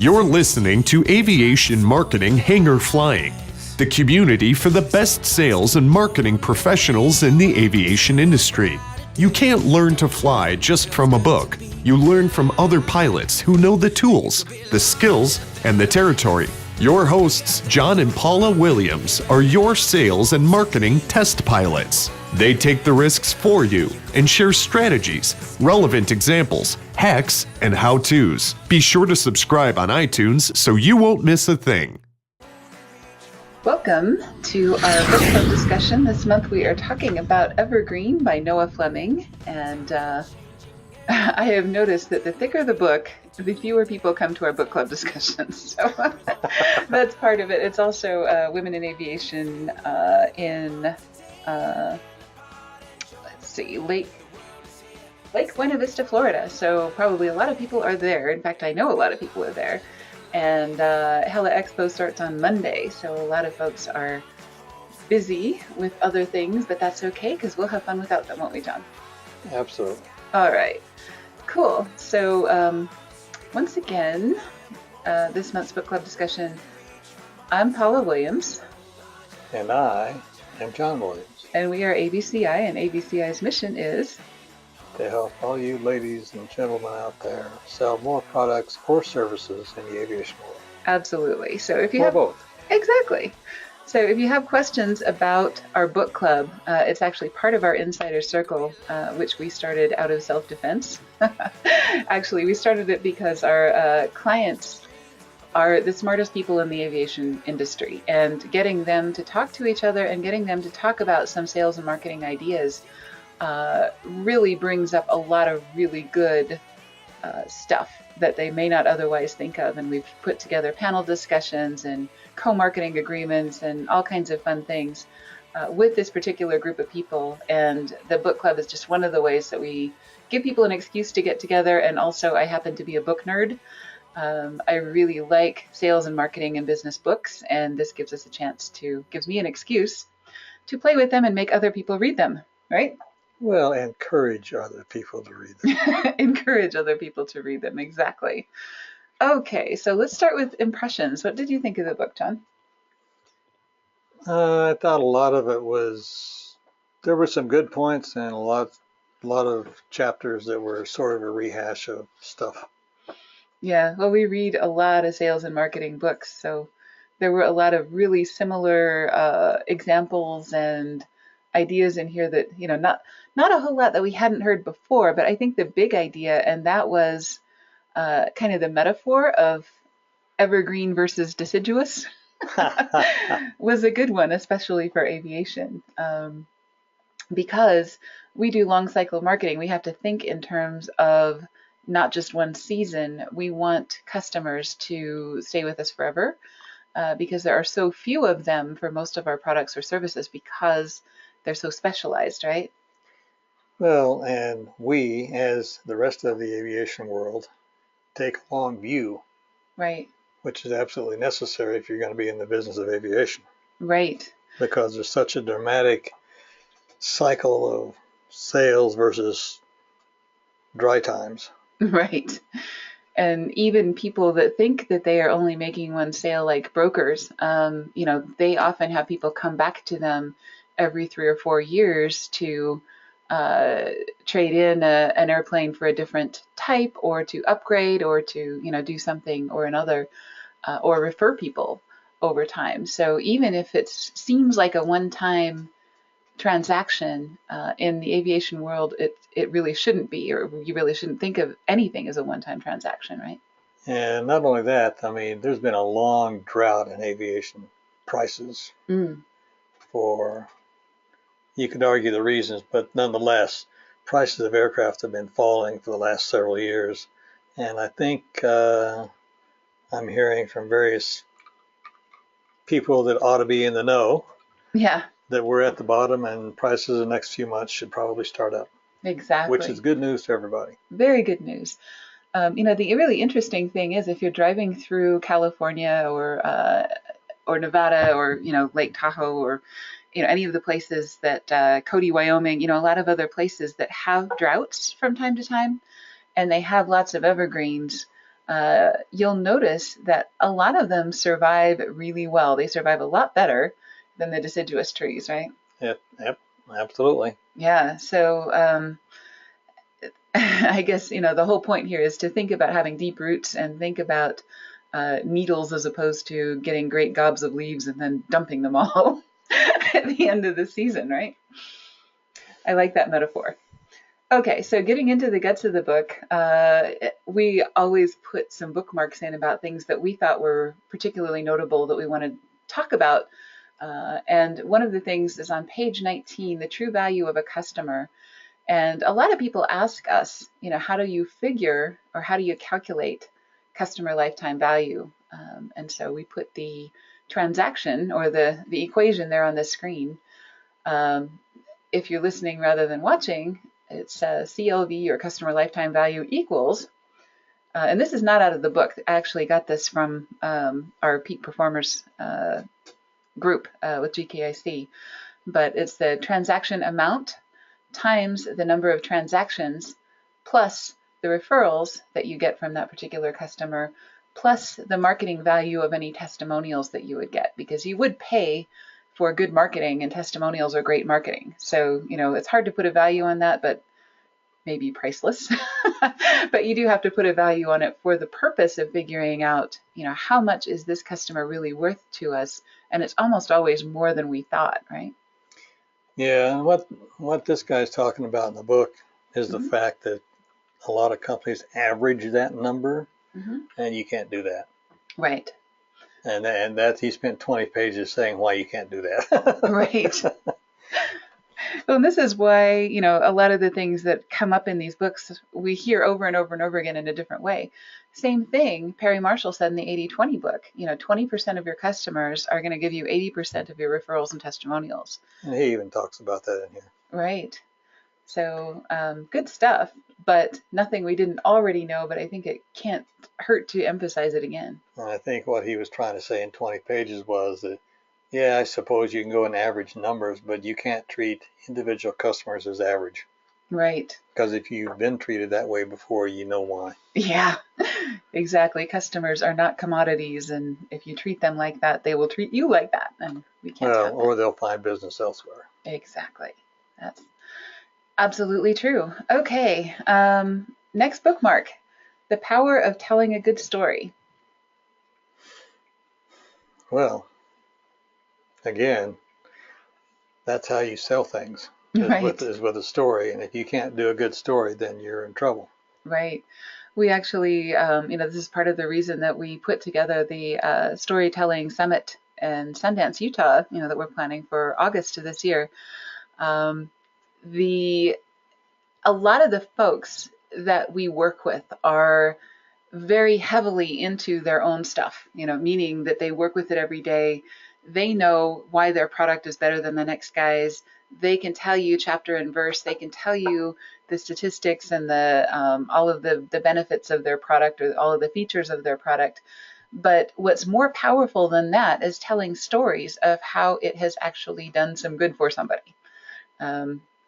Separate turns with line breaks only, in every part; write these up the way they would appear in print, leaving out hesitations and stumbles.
You're listening to Aviation Marketing HANGAR Flying, the community for the best sales and marketing professionals in the aviation industry. You can't learn to fly just from a book. You learn from other pilots who know the tools, the skills, and the territory. Your hosts, John and Paula Williams, are your sales and marketing test pilots. They take the risks for you and share strategies, relevant examples, hacks, and how-tos. Be sure to subscribe on iTunes so you won't miss a thing.
Welcome to our book club discussion. This month we are talking about Evergreen by Noah Fleming, and I have noticed that the thicker the book, the fewer people come to our book club discussions. So that's part of it. It's also Women in Aviation in Lake Buena Vista, Florida. So probably a lot of people are there. In fact, I know a lot of people are there. And Hella Expo starts on Monday, so a lot of folks are busy with other things, but that's okay because we'll have fun without them, won't we, John?
Absolutely.
All right, cool. So once again, this month's book club discussion, I'm Paula Williams.
And I am John Williams.
And we are ABCI, and ABCI's mission is
to help all you ladies and gentlemen out there sell more products or services in the aviation world.
Absolutely. So if you
or
have
both.
Exactly. So if you have questions about our book club, it's actually part of our insider circle, which we started out of self-defense. Actually, we started it because our clients are the smartest people in the aviation industry, and getting them to talk to each other and getting them to talk about some sales and marketing ideas really brings up a lot of really good stuff that they may not otherwise think of. And we've put together panel discussions and co-marketing agreements and all kinds of fun things with this particular group of people. And the book club is just one of the ways that we give people an excuse to get together. And also, I happen to be a book nerd. I really like sales and marketing and business books, and this gives us a chance gives me an excuse to play with them and make other people read them, right?
Well, encourage other people to read them.
Encourage other people to read them, exactly. Okay, so let's start with impressions. What did you think of the book, John?
I thought a lot of it there were some good points and a lot of chapters that were sort of a rehash of stuff.
Yeah, well, we read a lot of sales and marketing books, so there were a lot of really similar examples and ideas in here that, not a whole lot that we hadn't heard before, but I think the big idea, and that was kind of the metaphor of evergreen versus deciduous, was a good one, especially for aviation. Because we do long cycle marketing, we have to think in terms of not just one season. We want customers to stay with us forever because there are so few of them for most of our products or services because they're so specialized, right?
Well, and we, as the rest of the aviation world, take a long view.
Right.
Which is absolutely necessary if you're going to be in the business of aviation.
Right.
Because there's such a dramatic cycle of sales versus dry times.
Right. And even people that think that they are only making one sale, like brokers, they often have people come back to them every 3 or 4 years to trade in an airplane for a different type, or to upgrade, or to do something or another, or refer people over time. So even if it seems like a one-time transaction in the aviation world, it really shouldn't be, or you really shouldn't think of anything as a one-time transaction, right?
And not only that, there's been a long drought in aviation prices for, you could argue the reasons, but nonetheless, prices of aircraft have been falling for the last several years. And I think I'm hearing from various people that ought to be in the know.
Yeah.
That we're at the bottom, and prices the next few months should probably start up.
Exactly.
Which is good news to everybody.
Very good news. The really interesting thing is, if you're driving through California or Nevada or Lake Tahoe or any of the places that Cody, Wyoming, a lot of other places that have droughts from time to time, and they have lots of evergreens. you'll notice that a lot of them survive really well. They survive a lot better than the deciduous trees, right?
Yep, absolutely.
Yeah, so I guess, the whole point here is to think about having deep roots and think about needles as opposed to getting great gobs of leaves and then dumping them all at the end of the season, right? I like that metaphor. Okay, so getting into the guts of the book, we always put some bookmarks in about things that we thought were particularly notable that we want to talk about. And one of the things is on page 19, the true value of a customer. And a lot of people ask us, how do you figure or how do you calculate customer lifetime value? And so we put the transaction or the equation there on the screen. If you're listening rather than watching, it's CLV, or customer lifetime value, equals, and this is not out of the book. I actually got this from our peak performers group with GKIC, but it's the transaction amount times the number of transactions plus the referrals that you get from that particular customer plus the marketing value of any testimonials that you would get, because you would pay for good marketing, and testimonials are great marketing. So, it's hard to put a value on that, but maybe priceless. But you do have to put a value on it for the purpose of figuring out, how much is this customer really worth to us? And it's almost always more than we thought, right?
Yeah, and what this guy's talking about in the book is the fact that a lot of companies average that number, and you can't do that.
Right.
And that he spent 20 pages saying why you can't do that.
Right. Well, and this is why, a lot of the things that come up in these books, we hear over and over and over again in a different way. Same thing Perry Marshall said in the 80-20 book. 20% of your customers are going to give you 80% of your referrals and testimonials.
And he even talks about that in here.
Right. So good stuff, but nothing we didn't already know, but I think it can't hurt to emphasize it again.
And I think what he was trying to say in 20 pages was that, yeah, I suppose you can go in average numbers, but you can't treat individual customers as average.
Right.
Because if you've been treated that way before, you know why.
Yeah, exactly. Customers are not commodities, and if you treat them like that, they will treat you like that, and we can't have that.
Or they'll find business elsewhere.
Exactly. That's absolutely true. Okay, next bookmark, The Power of Telling a Good Story.
Well, again, that's how you sell things, is with a story. And if you can't do a good story, then you're in trouble.
Right. We actually, this is part of the reason that we put together the storytelling summit in Sundance, Utah, that we're planning for August of this year. A lot of the folks that we work with are very heavily into their own stuff, meaning that they work with it every day. They know why their product is better than the next guy's. They can tell you chapter and verse. They can tell you the statistics and the all of the benefits of their product, or all of the features of their product. But what's more powerful than that is telling stories of how it has actually done some good for somebody.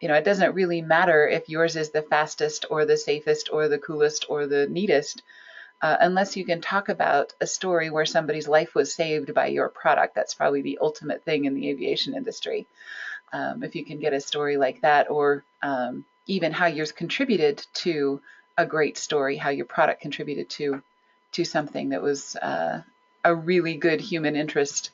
It doesn't really matter if yours is the fastest or the safest or the coolest or the neatest, unless you can talk about a story where somebody's life was saved by your product. That's probably the ultimate thing in the aviation industry. If you can get a story like that, or even how yours contributed to a great story, how your product contributed to something that was a really good human interest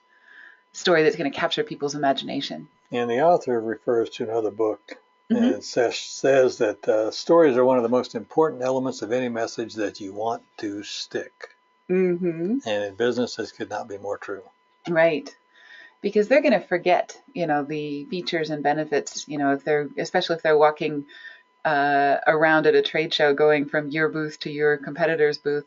story that's going to capture people's imagination.
And the author refers to another book, and it says that stories are one of the most important elements of any message that you want to stick. And in business, this could not be more true.
Right. Because they're going to forget, the features and benefits, especially if they're walking around at a trade show, going from your booth to your competitor's booth.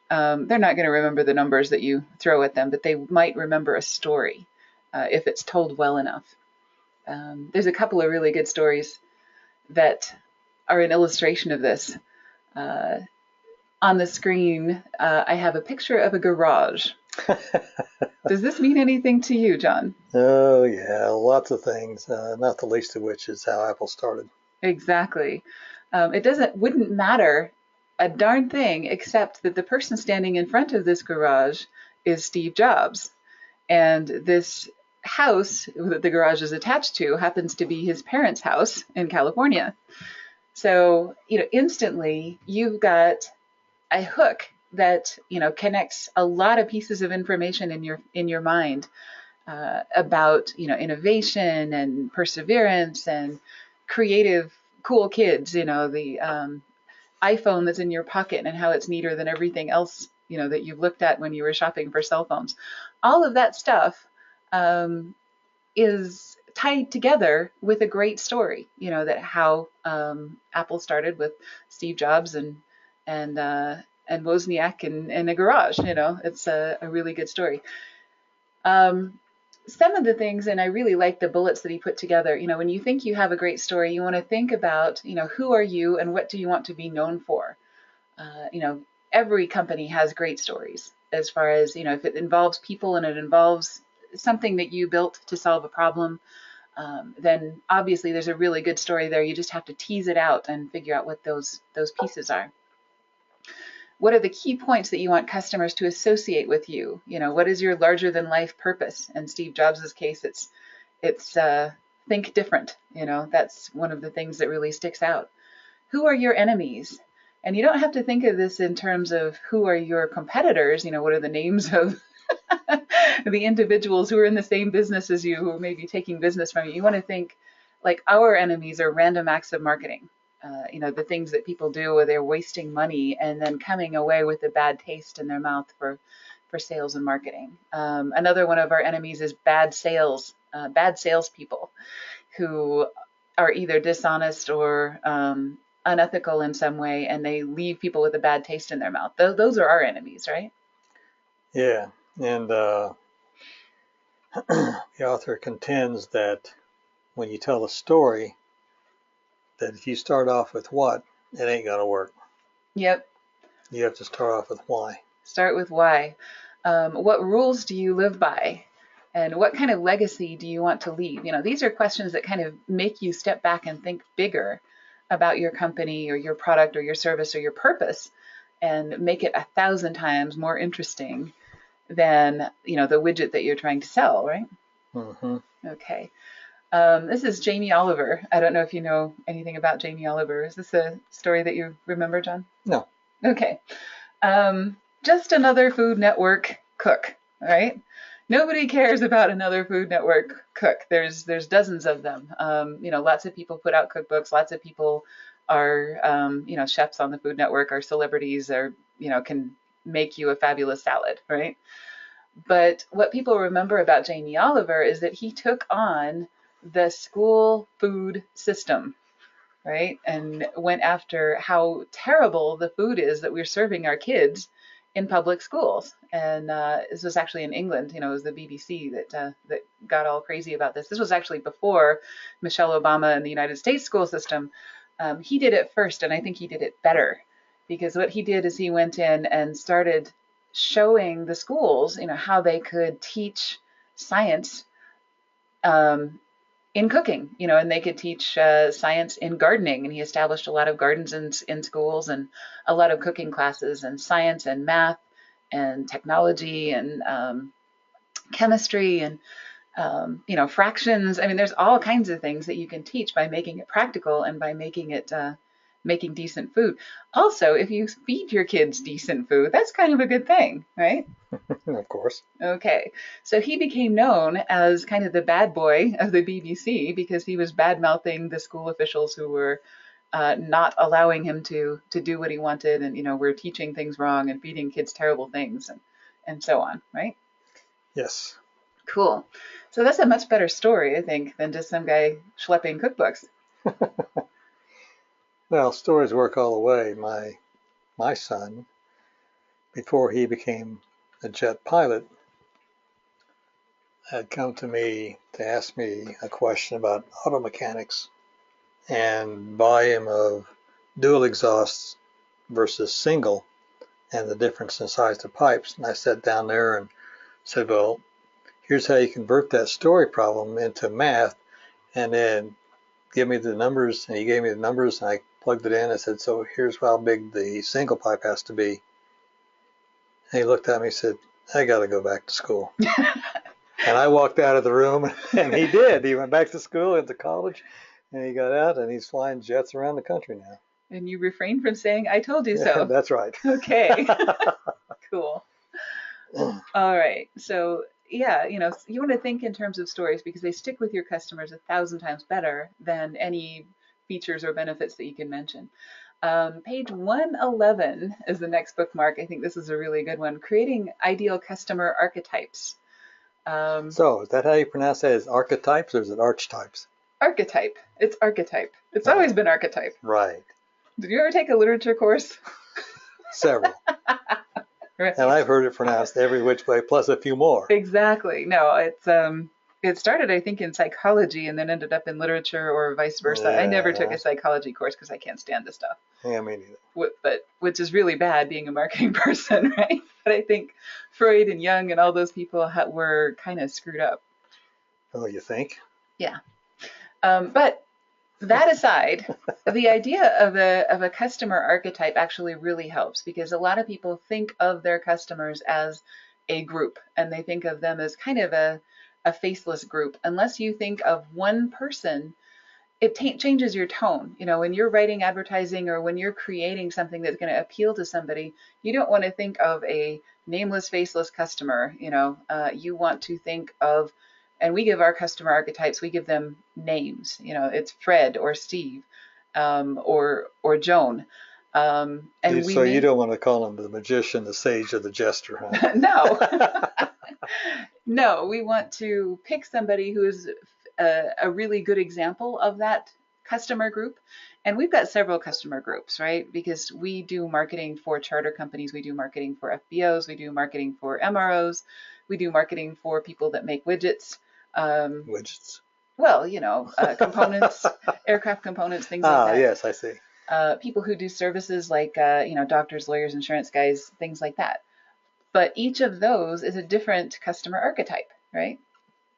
They're not going to remember the numbers that you throw at them, but they might remember a story if it's told well enough. There's a couple of really good stories that are an illustration of this. On the screen, I have a picture of a garage. Does this mean anything to you, John?
Oh, yeah, lots of things, not the least of which is how Apple started.
Exactly. It wouldn't matter a darn thing, except that the person standing in front of this garage is Steve Jobs. And this house that the garage is attached to happens to be his parents' house in California. So, instantly you've got a hook that, connects a lot of pieces of information in your mind about, innovation and perseverance and creative, cool kids, the iPhone that's in your pocket and how it's neater than everything else, that you've looked at when you were shopping for cell phones. All of that stuff is tied together with a great story, that how Apple started with Steve Jobs and Wozniak in a garage. It's a really good story. Some of the things, and I really like the bullets that he put together, when you think you have a great story, you want to think about, who are you and what do you want to be known for? Every company has great stories as far as, if it involves people and it involves something that you built to solve a problem, then obviously there's a really good story there. You just have to tease it out and figure out what those pieces are. What are the key points that you want customers to associate with you? What is your larger than life purpose? In Steve Jobs' case, it's think different. That's one of the things that really sticks out. Who are your enemies? And you don't have to think of this in terms of who are your competitors. What are the names of the individuals who are in the same business as you, who may be taking business from you. You want to think like our enemies are random acts of marketing. The things that people do where they're wasting money and then coming away with a bad taste in their mouth for sales and marketing. Another one of our enemies is bad salespeople who are either dishonest or unethical in some way, and they leave people with a bad taste in their mouth. Those are our enemies, right?
Yeah, and the author contends that when you tell a story, that if you start off with what, it ain't going to work.
Yep.
You have to start off with why.
Start with why. What rules do you live by? And what kind of legacy do you want to leave? These are questions that kind of make you step back and think bigger about your company or your product or your service or your purpose, and make it 1,000 times more interesting than, the widget that you're trying to sell, right?
Mm-hmm.
Okay. This is Jamie Oliver. I don't know if you know anything about Jamie Oliver. Is this a story that you remember, John?
No.
Okay. Just another Food Network cook, right? Nobody cares about another Food Network cook. There's dozens of them. Lots of people put out cookbooks. Lots of people are, chefs on the Food Network, are celebrities, or, can make you a fabulous salad, right? But what people remember about Jamie Oliver is that he took on the school food system, right? And went after how terrible the food is that we're serving our kids in public schools. And this was actually in England. It was the BBC that got all crazy about this. This was actually before Michelle Obama and the United States school system. He did it first, and I think he did it better, because what he did is he went in and started showing the schools, how they could teach science in cooking, and they could teach science in gardening. And he established a lot of gardens in schools, and a lot of cooking classes, and science and math and technology and chemistry and, fractions. I mean, there's all kinds of things that you can teach by making it practical and by making it making decent food. Also, if you feed your kids decent food, that's kind of a good thing, right?
Of course.
Okay, so he became known as kind of the bad boy of the BBC because he was bad-mouthing the school officials who were not allowing him to do what he wanted, and were teaching things wrong and feeding kids terrible things and so on, right?
Yes.
Cool. So that's a much better story, I think, than just some guy schlepping cookbooks.
Well, stories work all the way. My son, before he became a jet pilot, had come to me to ask me a question about auto mechanics and volume of dual exhausts versus single, and the difference in size of pipes. And I sat down there and said, well, here's how you convert that story problem into math, and then give me the numbers. And he gave me the numbers, and I plugged it in. I said, so here's how big the single pipe has to be. And he looked at me and said, I got to go back to school. And I walked out of the room, and he did. He went back to school, into college, and he got out, and he's flying jets around the country now.
And you refrained from saying, I told you so.
That's right.
Okay. Cool. All right. So yeah, you want to think in terms of stories because they stick with your customers 1,000 times better than any features or benefits that you can mention. Page 111 is the next bookmark. I think this is a really good one. Creating ideal customer archetypes.
So is that how you pronounce that? Is archetypes or is it archetypes?
Archetype. It's archetype. It's always been archetype.
Right.
Did you ever take a literature course?
Several.
Right.
And I've heard it pronounced every which way, plus a few more.
Exactly. No, it started, I think, in psychology and then ended up in literature or vice versa.
Yeah.
I never took a psychology course because I can't stand this stuff.
Yeah, me neither.
But which is really bad being a marketing person, right? But I think Freud and Jung and all those people were kind of screwed up.
Oh, you think?
Yeah. But that aside, the idea of a customer archetype actually really helps because a lot of people think of their customers as a group and they think of them as kind of a faceless group. Unless you think of one person, it changes your tone. When you're writing advertising or when you're creating something that's going to appeal to somebody, you don't want to think of a nameless, faceless customer. You want to think of, and we give our customer archetypes, we give them names. It's Fred or Steve or Joan. And
so you don't want to call him the magician, the sage, or the jester, huh?
No. No, we want to pick somebody who is a really good example of that customer group. And we've got several customer groups, right? Because we do marketing for charter companies, we do marketing for FBOs, we do marketing for MROs, we do marketing for people that make widgets.
Widgets?
Well, components, aircraft components, things like that.
Ah, yes, I see.
People who do services like, doctors, lawyers, insurance guys, things like that. But each of those is a different customer archetype, right?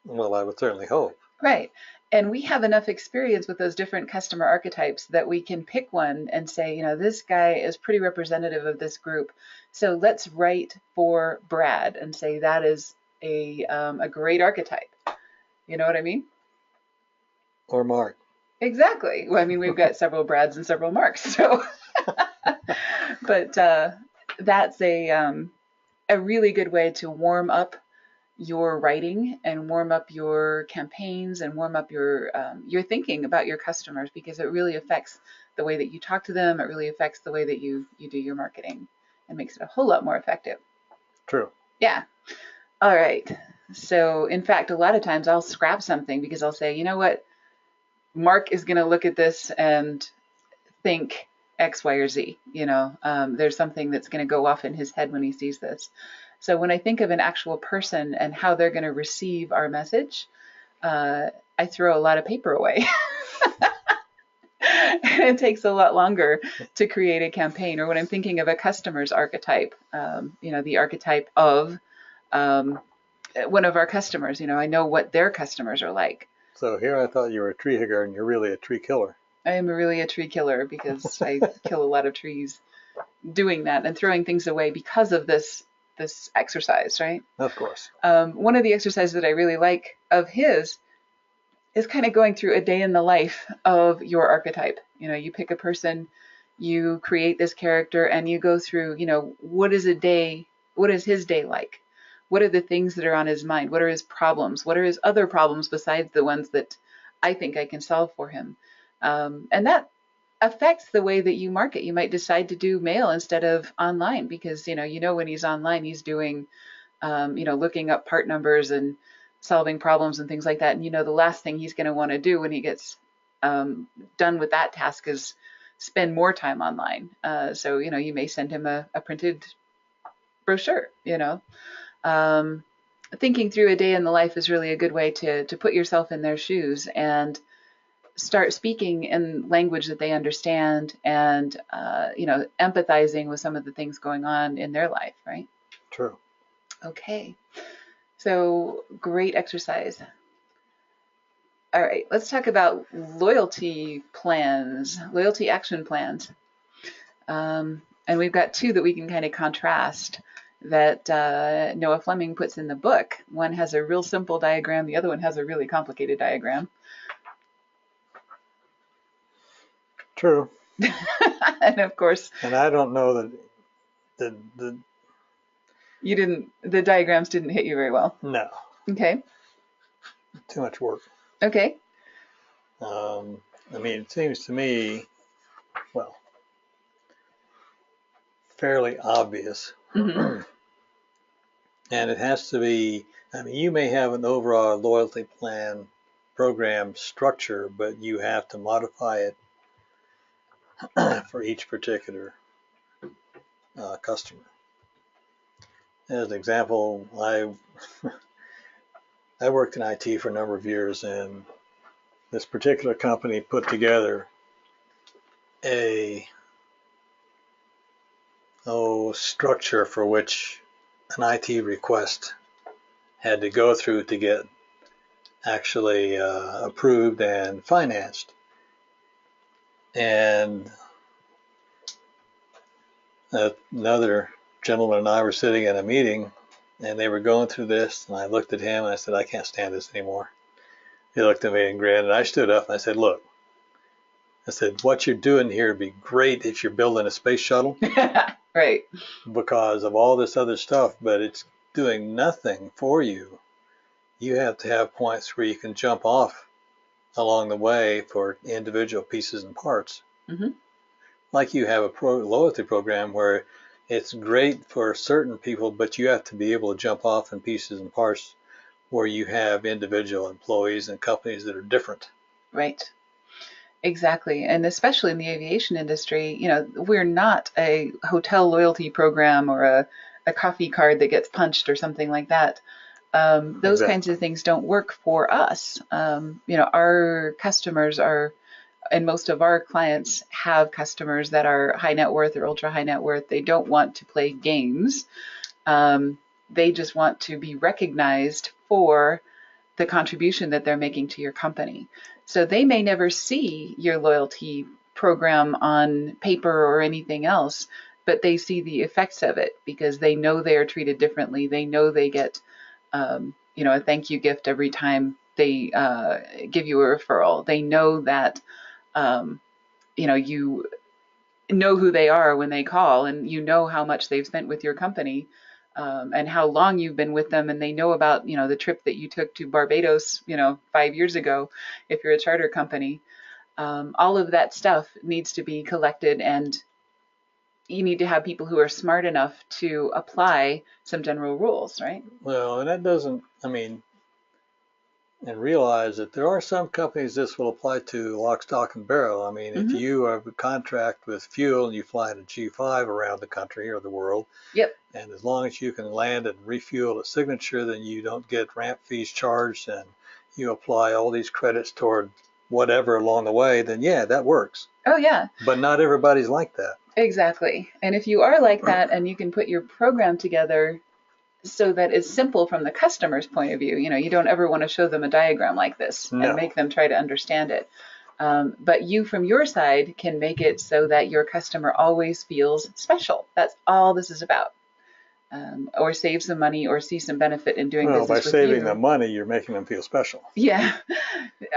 Well, I would certainly hope.
Right. And we have enough experience with those different customer archetypes that we can pick one and say, this guy is pretty representative of this group. So let's write for Brad and say that is a great archetype. You know what I mean?
Or Mark.
Exactly. Well, we've got several Brads and several Marks. So, but that's a really good way to warm up your writing and warm up your campaigns and warm up your thinking about your customers because it really affects the way that you talk to them. It really affects the way that you do your marketing and makes it a whole lot more effective.
True.
Yeah. All right. So in fact, a lot of times I'll scrap something because I'll say, you know what, Mark is going to look at this and think X, Y, or Z. There's something that's going to go off in his head when he sees this. So when I think of an actual person and how they're going to receive our message, I throw a lot of paper away. It takes a lot longer to create a campaign. Or when I'm thinking of a customer's archetype, the archetype of one of our customers, I know what their customers are like.
So here I thought you were a tree hugger and you're really a tree killer.
I am really a tree killer because I kill a lot of trees doing that and throwing things away because of this exercise, right?
Of course.
One of the exercises that I really like of his is kind of going through a day in the life of your archetype. You pick a person, you create this character, and you go through, what is his day like? What are the things that are on his mind? What are his problems? What are his other problems besides the ones that I think I can solve for him? And that affects the way that you market. You might decide to do mail instead of online because, when he's online, he's doing, looking up part numbers and solving problems and things like that. And, the last thing he's going to want to do when he gets done with that task is spend more time online. So, you may send him a printed brochure, Thinking through a day in the life is really a good way to put yourself in their shoes and start speaking in language that they understand and, empathizing with some of the things going on in their life, right?
True.
Okay. So great exercise. All right, let's talk about loyalty plans, loyalty action plans. And we've got two that we can kind of contrast that Noah Fleming puts in the book. One has a real simple diagram. The other one has a really complicated diagram.
True.
And of course,
and I don't know that the
the diagrams didn't hit you very well.
no,
Okay.
too much work.
Okay.
I mean, it seems to me, well, fairly obvious.
Mm-hmm.
And it has to be, I mean, you may have an overall loyalty plan program structure, but you have to modify it for each particular customer. As an example, I worked in IT for a number of years, and this particular company put together a structure for which an IT request had to go through to get actually approved and financed. And another gentleman and I were sitting in a meeting, and they were going through this, and I looked at him and I said, I can't stand this anymore. He looked at me and grinned, and I stood up and I said, look, I said, what you're doing here would be great if you're building a space shuttle.
Right.
Because of all this other stuff, but it's doing nothing for you. You have to have points where you can jump off along the way for individual pieces and parts.
Mm-hmm.
Like you have a loyalty program where it's great for certain people, but you have to be able to jump off in pieces and parts where you have individual employees and companies that are different.
Right. Exactly. And especially in the aviation industry, we're not a hotel loyalty program or a coffee card that gets punched or something like that. Those kinds of things don't work for us. Our customers and most of our clients have customers that are high net worth or ultra high net worth. They don't want to play games. They just want to be recognized for the contribution that they're making to your company. So they may never see your loyalty program on paper or anything else, but they see the effects of it because they know they are treated differently. They know they get, a thank you gift every time they give you a referral. They know that, you know who they are when they call, and you know how much they've spent with your company. And how long you've been with them, and they know about, the trip that you took to Barbados, 5 years ago, if you're a charter company. All of that stuff needs to be collected, and you need to have people who are smart enough to apply some general rules, right?
Well, and that doesn't, and realize that there are some companies this will apply to lock, stock, and barrel. I mean, if you have a contract with fuel and you fly in a G5 around the country or the world,
yep.
And as long as you can land and refuel at Signature, then you don't get ramp fees charged, and you apply all these credits toward whatever along the way, then yeah, that works.
Oh, yeah.
But not everybody's like that.
Exactly. And if you are like that and you can put your program together so that it's simple from the customer's point of view, you don't ever want to show them a diagram like this and make them try to understand it. But you from your side can make it so that your customer always feels special. That's all this is about. Or save some money or see some benefit in doing business with you.
By saving them money, you're making them feel special.
Yeah.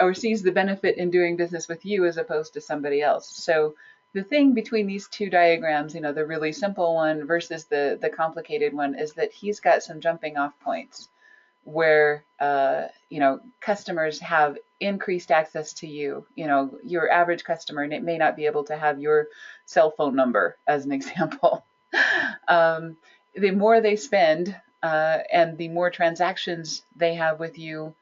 Or sees the benefit in doing business with you as opposed to somebody else. So the thing between these two diagrams, the really simple one versus the complicated one, is that he's got some jumping off points where, customers have increased access to you. Your average customer, and it may not be able to have your cell phone number as an example. The more they spend and the more transactions they have with you,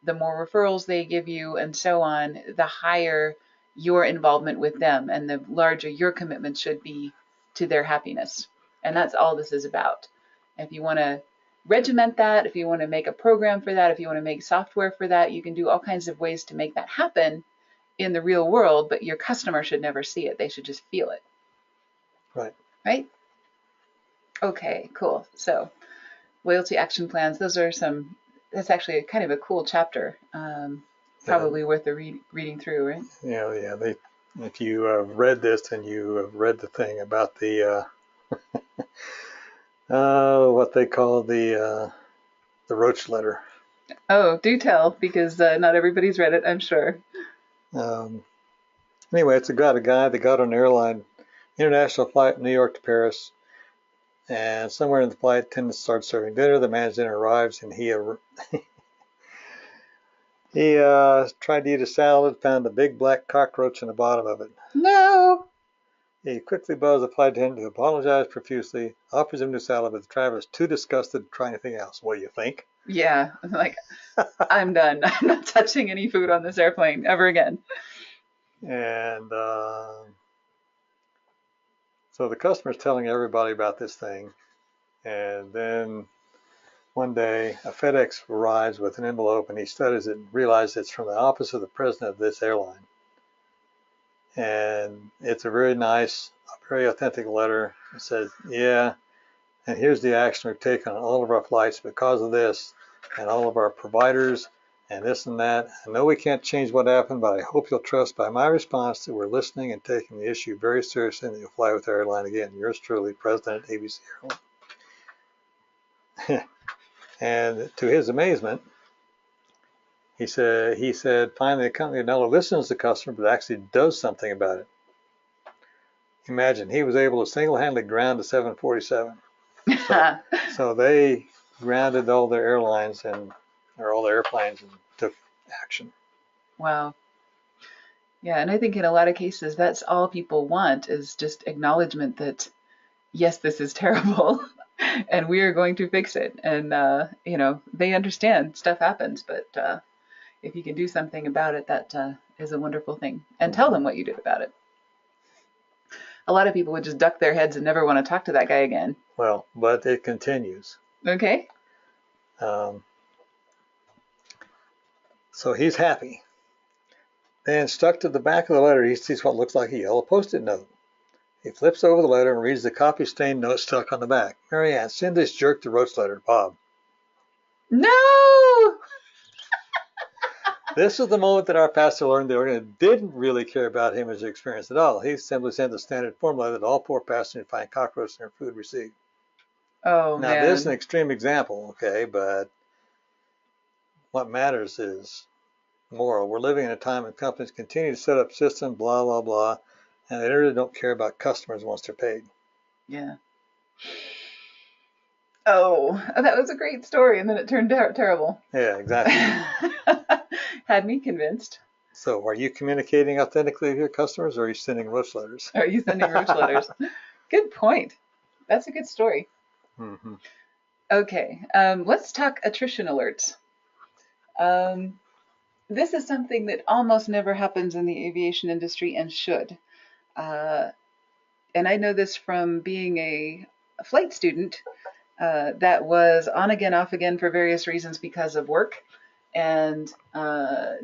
the more referrals they give you and so on, the higher your involvement with them and the larger your commitment should be to their happiness. And that's all this is about. If you want to regiment that, if you want to make a program for that, if you want to make software for that, you can do all kinds of ways to make that happen in the real world, but your customer should never see it. They should just feel it.
Right.
Right? Okay, cool. So loyalty action plans, that's actually kind of a cool chapter. Probably worth the reading through, right?
Yeah. If you have read this, then you have read the thing about the what they call the roach letter.
Oh, do tell, because not everybody's read it, I'm sure.
Anyway, it's about a guy that got on an airline, international flight from New York to Paris, and somewhere in the flight, attendants start serving dinner. The man's dinner arrives, and he tried to eat a salad, found a big black cockroach in the bottom of it.
No!
He quickly buzzed the flight attendant, who apologized profusely, offers him the salad, but the traveler is too disgusted to try anything else. What do you think?
Yeah, like, I'm done. I'm not touching any food on this airplane ever again.
And so the customer's telling everybody about this thing, and then one day a FedEx arrives with an envelope, and he studies it and realizes it's from the office of the president of this airline. And it's a very nice, very authentic letter. It says, yeah, and here's the action we've taken on all of our flights because of this, and all of our providers, and this and that. I know we can't change what happened, but I hope you'll trust by my response that we're listening and taking the issue very seriously, and that you'll fly with our airline again. Yours truly, President ABC Airline. And to his amazement, he said, finally, the company not only listens to the customer, but actually does something about it. Imagine, he was able to single-handedly ground a 747. So they grounded all their airlines or all their airplanes and took action.
Wow. Yeah, and I think in a lot of cases, that's all people want is just acknowledgement that, yes, this is terrible, and we are going to fix it. And, they understand stuff happens, but if you can do something about it, that is a wonderful thing. And tell them what you did about it. A lot of people would just duck their heads and never want to talk to that guy again.
Well, but it continues.
Okay.
So he's happy. Then stuck to the back of the letter, he sees what looks like a yellow Post-it note. He flips over the letter and reads the copy-stained note stuck on the back. Marianne, send this jerk the roach letter, Bob.
No!
This is the moment that our pastor learned the organization didn't really care about him as an experience at all. He simply sent the standard formula that all poor passengers find cockroaches in their food received.
Oh,
now,
man.
this is an extreme example, okay, but what matters is moral. We're living in a time when companies continue to set up systems, blah, blah, blah, and they really don't care about customers once they're paid.
Yeah. Oh, that was a great story, and then it turned out terrible.
Yeah, exactly.
Had me convinced.
So, are you communicating authentically with your customers, or are you sending roach letters?
Are you sending roach letters? Good point. That's a good story.
Mm-hmm.
Okay, let's talk attrition alerts. This is something that almost never happens in the aviation industry and should. And I know this from being a flight student that was on again, off again for various reasons because of work and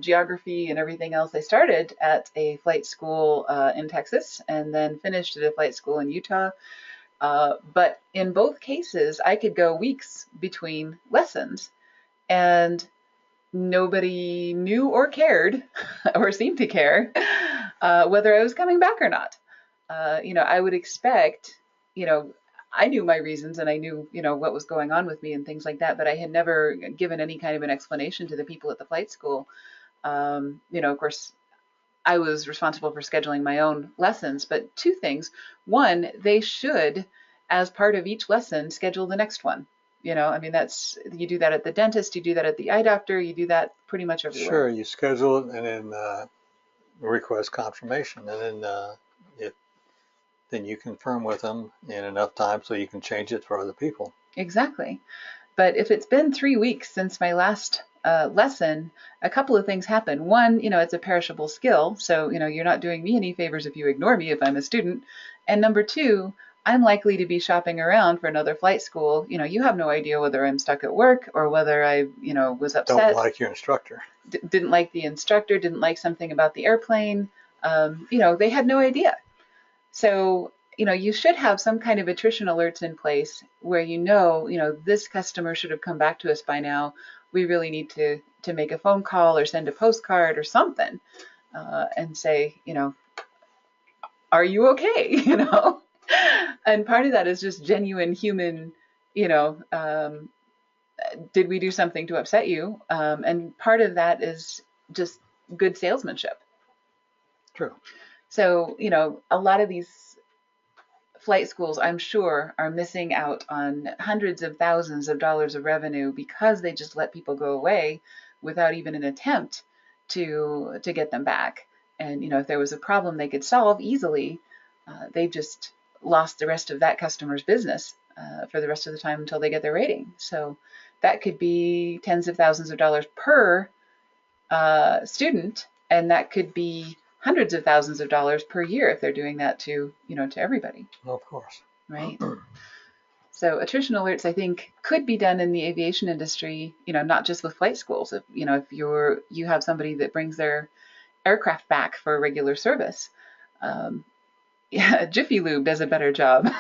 geography and everything else. I started at a flight school in Texas and then finished at a flight school in Utah. But in both cases, I could go weeks between lessons and nobody knew or cared or seemed to care whether I was coming back or not. I would expect, I knew my reasons and I knew, what was going on with me and things like that, but I had never given any kind of an explanation to the people at the flight school. Of course, I was responsible for scheduling my own lessons, but two things. One, they should, as part of each lesson, schedule the next one. You do that at the dentist, you do that at the eye doctor, you do that pretty much everywhere.
Sure, you schedule it and then request confirmation, and then you confirm with them in enough time so you can change it for other people.
Exactly. But if it's been 3 weeks since my last lesson, a couple of things happen. One, it's a perishable skill, so you're not doing me any favors if you ignore me if I'm a student. And number two, I'm likely to be shopping around for another flight school. You have no idea whether I'm stuck at work or whether I, was upset.
Don't like your instructor.
Didn't like the instructor, didn't like something about the airplane. They had no idea. So, you should have some kind of attrition alerts in place where this customer should have come back to us by now, we really need to make a phone call or send a postcard or something, and say, are you okay? And part of that is just genuine human, did we do something to upset you? And part of that is just good salesmanship.
True.
So, a lot of these flight schools, I'm sure, are missing out on hundreds of thousands of dollars of revenue because they just let people go away without even an attempt to get them back. And, if there was a problem they could solve easily, they've just lost the rest of that customer's business for the rest of the time until they get their rating. So that could be tens of thousands of dollars per student, and that could be hundreds of thousands of dollars per year if they're doing that to everybody.
Of course.
Right. So attrition alerts, I think, could be done in the aviation industry, not just with flight schools. If you have somebody that brings their aircraft back for regular service, Jiffy Lube does a better job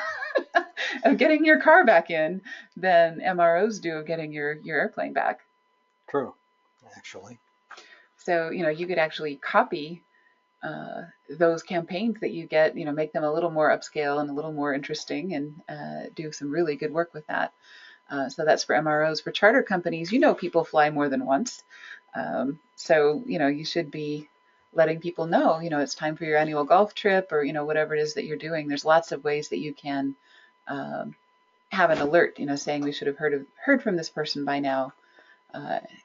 of getting your car back in than MROs do of getting your airplane back.
True, actually.
So, you could actually copy those campaigns that you get, make them a little more upscale and a little more interesting, and do some really good work with that. So that's for MROs. For charter companies, people fly more than once. So, you should be letting people know, it's time for your annual golf trip, or, whatever it is that you're doing. There's lots of ways that you can have an alert, saying we should have heard from this person by now,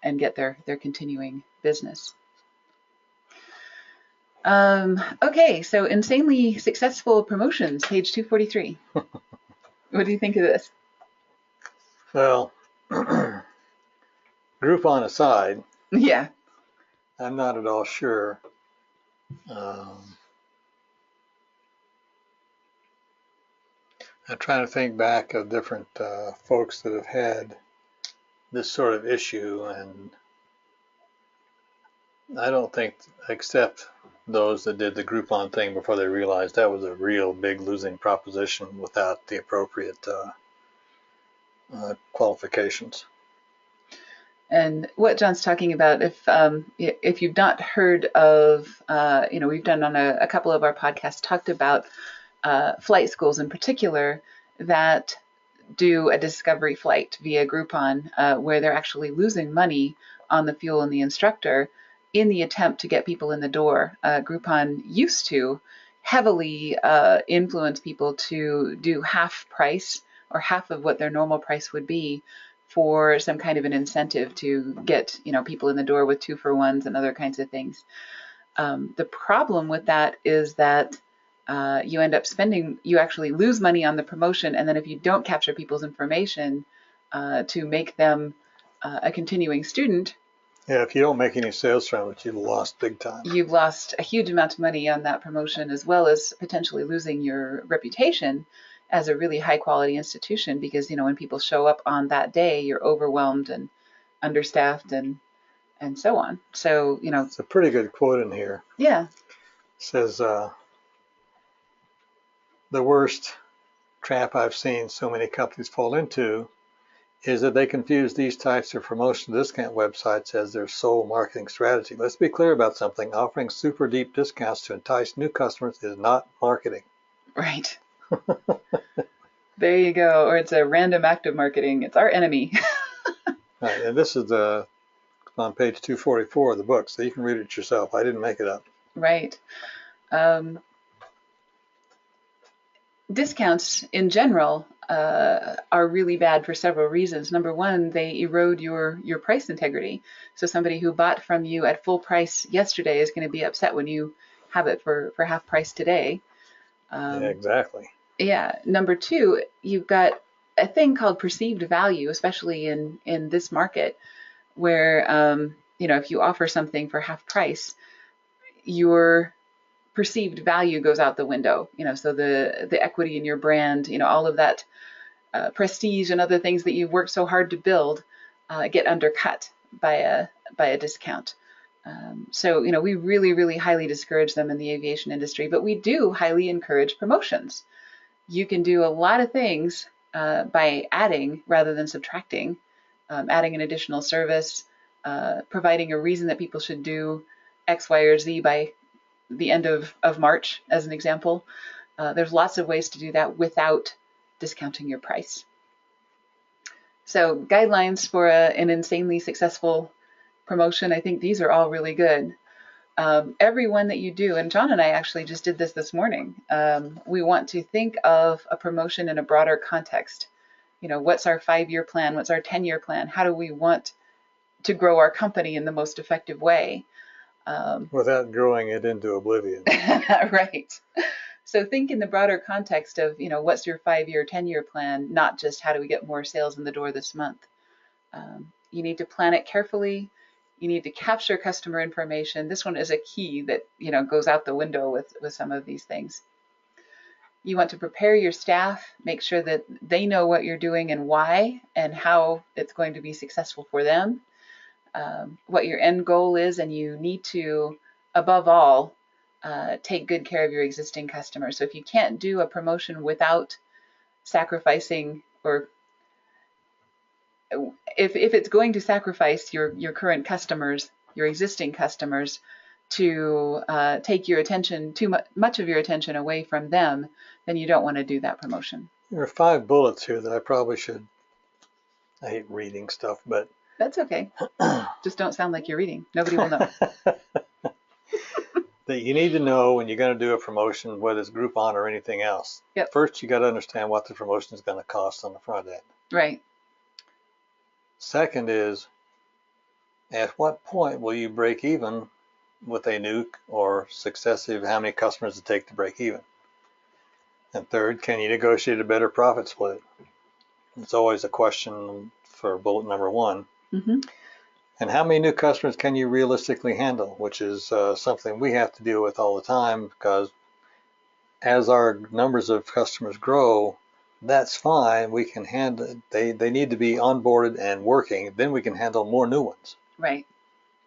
and get their continuing business. Okay, so insanely successful promotions, page 243. What do you think of this?
Well, Groupon aside,
yeah,
I'm not at all sure. I'm trying to think back of different folks that have had this sort of issue, and I don't think, except those that did the Groupon thing before they realized that was a real big losing proposition without the appropriate qualifications.
And what John's talking about, if you've not heard of, we've done on a couple of our podcasts talked about flight schools in particular that do a discovery flight via Groupon, where they're actually losing money on the fuel and the instructor in the attempt to get people in the door. Groupon used to heavily influence people to do half price or half of what their normal price would be for some kind of an incentive to get people in the door with 2-for-1s and other kinds of things. The problem with that is that you end up you actually lose money on the promotion, and then if you don't capture people's information to make them a continuing student.
Yeah, if you don't make any sales from it, you've lost big time.
You've lost a huge amount of money on that promotion, as well as potentially losing your reputation as a really high quality institution, because when people show up on that day, you're overwhelmed and understaffed and so on. So
it's a pretty good quote in here.
Yeah.
It says the worst trap I've seen so many companies fall into is that they confuse these types of promotion discount websites as their sole marketing strategy. Let's be clear about something. Offering super deep discounts to entice new customers is not marketing.
Right. There you go. Or it's a random act of marketing. It's our enemy.
Right, and this is on page 244 of the book, so you can read it yourself. I didn't make it up.
Right. Discounts in general are really bad for several reasons. Number one, they erode your price integrity. So somebody who bought from you at full price yesterday is going to be upset when you have it for half price today.
Yeah, exactly.
Yeah. Number two, you've got a thing called perceived value, especially in this market, where if you offer something for half price, your perceived value goes out the window. So the equity in your brand, all of that prestige and other things that you've worked so hard to build get undercut by a discount. So we really, really highly discourage them in the aviation industry, but we do highly encourage promotions. You can do a lot of things by adding rather than subtracting adding an additional service, providing a reason that people should do X, Y, or Z by the end of March, as an example. There's lots of ways to do that without discounting your price. So guidelines for an insanely successful promotion, I think these are all really good. Every one that you do, and John and I actually just did this morning, we want to think of a promotion in a broader context. What's our 5-year plan? What's our 10-year plan? How do we want to grow our company in the most effective way?
Without growing it into oblivion.
Right. So think in the broader context of, what's your 5-year, 10-year plan, not just how do we get more sales in the door this month. You need to plan it carefully. You need to capture customer information. This one is a key that, goes out the window with some of these things. You want to prepare your staff, make sure that they know what you're doing and why and how it's going to be successful for them, what your end goal is, and you need to, above all, take good care of your existing customers. So if you can't do a promotion without sacrificing, or if it's going to sacrifice your current customers, your existing customers, to take your attention, too much of your attention away from them, then you don't want to do that promotion.
There are 5 bullets here that I probably should. I hate reading stuff, but
that's okay. Just don't sound like you're reading. Nobody will know.
That you need to know when you're going to do a promotion, whether it's Groupon or anything else.
Yep.
First, you got to understand what the promotion is going to cost on the front end.
Right.
Second is, at what point will you break even with a new or successive, how many customers it take to break even? And third, can you negotiate a better profit split? It's always a question for bullet number 1.
Mm-hmm.
And how many new customers can you realistically handle, which is something we have to deal with all the time, because as our numbers of customers grow, that's fine. We can handle it. They need to be onboarded and working. Then we can handle more new ones.
Right.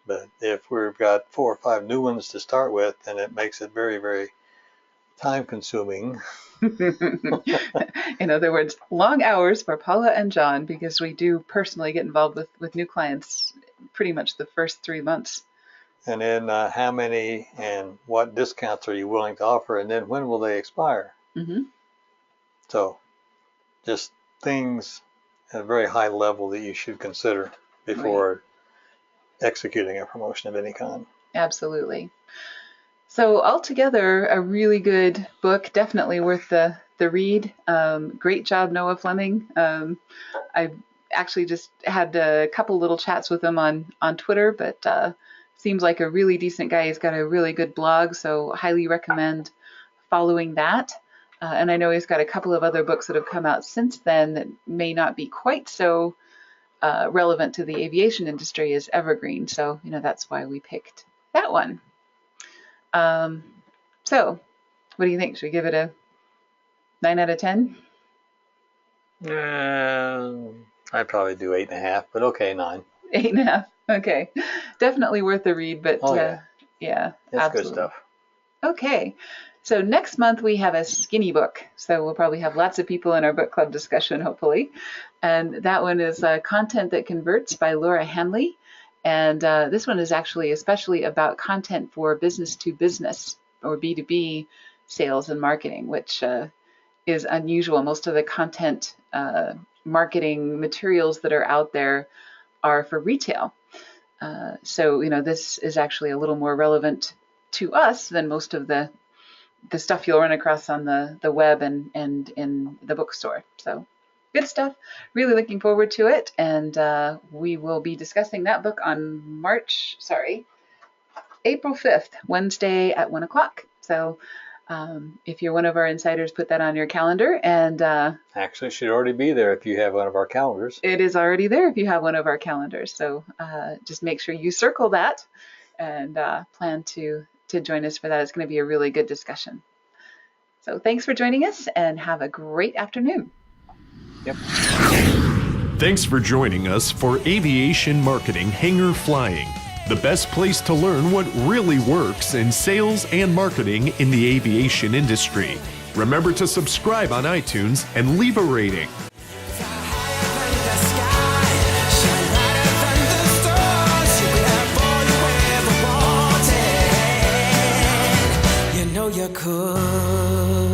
But if we've got 4 or 5 new ones to start with, then it makes it very, very time consuming.
In other words, long hours for Paula and John, because we do personally get involved with new clients pretty much the first 3 months.
And then how many and what discounts are you willing to offer? And then when will they expire?
Mm-hmm.
So just things at a very high level that you should consider before executing a promotion of any kind. Absolutely.
So altogether, a really good book, definitely worth the read. Great job, Noah Fleming. I actually just had a couple little chats with him on Twitter, but seems like a really decent guy. He's got a really good blog, so highly recommend following that. And I know he's got a couple of other books that have come out since then that may not be quite so relevant to the aviation industry as Evergreen. So, that's why we picked that one. So what do you think? Should we give it a 9 out of 10?
I'd probably do 8.5, but okay, 9.
8.5. Okay. Definitely worth the read, but yeah,
that's
absolutely.
Good stuff.
Okay. So next month we have a skinny book. So we'll probably have lots of people in our book club discussion, hopefully. And that one is Content That Converts by Laura Hanley. And this one is actually especially about content for business to business or B2B sales and marketing, which is unusual. Most of the content marketing materials that are out there are for retail. So, this is actually a little more relevant to us than most of the stuff you'll run across on the web and in the bookstore. So good stuff. Really looking forward to it. And we will be discussing that book on April 5th, Wednesday at 1 o'clock. So if you're one of our insiders, put that on your calendar. And
actually, it should already be there if you have one of our calendars.
It is already there if you have one of our calendars. So just make sure you circle that and plan to join us for that. It's going to be a really good discussion. So thanks for joining us and have a great afternoon.
Yep.
Thanks for joining us for Aviation Marketing Hangar Flying, the best place to learn what really works in sales and marketing in the aviation industry. Remember to subscribe on iTunes and leave a rating.
Higher than the sky. could.